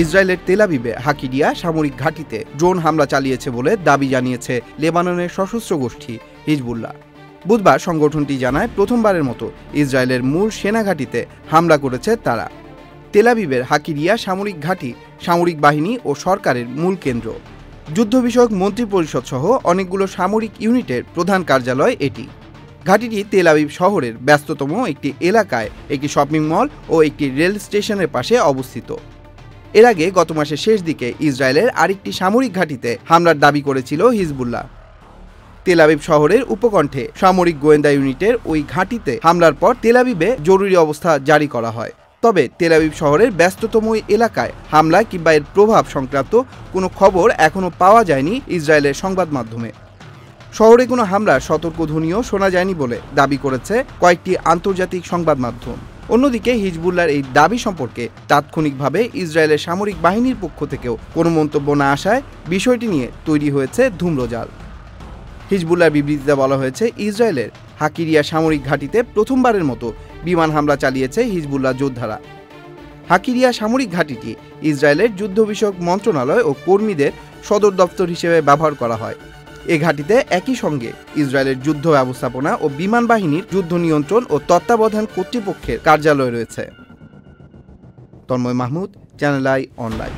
ইসরায়েলের তেল আবিবে হাকিরিয়া সামরিক ঘাঁটিতে ড্রোন হামলা চালিয়েছে বলে দাবি জানিয়েছে লেবাননের সশস্ত্র গোষ্ঠী হিজবুল্লাহ। বুধবার সংগঠনটি জানায়, প্রথমবারের মতো ইসরায়েলের মূল সেনা ঘাঁটিতে হামলা করেছে তারা। তেল আবিবের হাকিরিয়া সামরিক ঘাঁটি সামরিক বাহিনী ও সরকারের মূল কেন্দ্র। যুদ্ধ বিষয়ক মন্ত্রিপরিষদ সহ অনেকগুলো সামরিক ইউনিটের প্রধান কার্যালয় এটি। ঘাঁটিটি তেল আবিব শহরের ব্যস্ততম একটি এলাকায় একটি শপিং মল ও একটি রেল স্টেশনের পাশে অবস্থিত। এর আগে গত মাসের শেষ দিকে ইসরায়েলের আরেকটি সামরিক ঘাঁটিতে হামলার দাবি করেছিল হিজবুল্লাহ। তেল আবিব শহরের উপকণ্ঠে সামরিক গোয়েন্দা ইউনিটের ওই ঘাঁটিতে হামলার পর তেল আবিবে জরুরি অবস্থা জারি করা হয়। তবে তেল আবিব শহরের ব্যস্ততম ওই এলাকায় হামলা কিংবা এর প্রভাব সংক্রান্ত কোনো খবর এখনও পাওয়া যায়নি ইসরায়েলের সংবাদ মাধ্যমে। শহরে কোনো হামলার সতর্কধ্বনিও শোনা যায়নি বলে দাবি করেছে কয়েকটি আন্তর্জাতিক সংবাদ মাধ্যম। অন্যদিকে হিজবুল্লাহর এই দাবি সম্পর্কে তাৎক্ষণিকভাবে ইসরায়েলের সামরিক বাহিনীর পক্ষ থেকেও কোনো মন্তব্য না আসায় বিষয়টি নিয়ে তৈরি হয়েছে ধূম্রজাল। হিজবুল্লাহর বিবৃতিতে বলা হয়েছে, ইসরায়েলের হাকিরিয়া সামরিক ঘাঁটিতে প্রথমবারের মতো বিমান হামলা চালিয়েছে হিজবুল্লাহ যোদ্ধারা। হাকিরিয়া সামরিক ঘাঁটিটি ইসরায়েলের যুদ্ধ বিষয়ক মন্ত্রণালয় ও কর্মীদের সদর দপ্তর হিসেবে ব্যবহার করা হয়। এ ঘাঁটিতে একই সঙ্গে ইসরায়েলের যুদ্ধ ব্যবস্থাপনা ও বিমান বাহিনীর যুদ্ধ নিয়ন্ত্রণ ও তত্ত্বাবধান কর্তৃপক্ষের কার্যালয় রয়েছে। Tonmoy Mahmud, channel I online.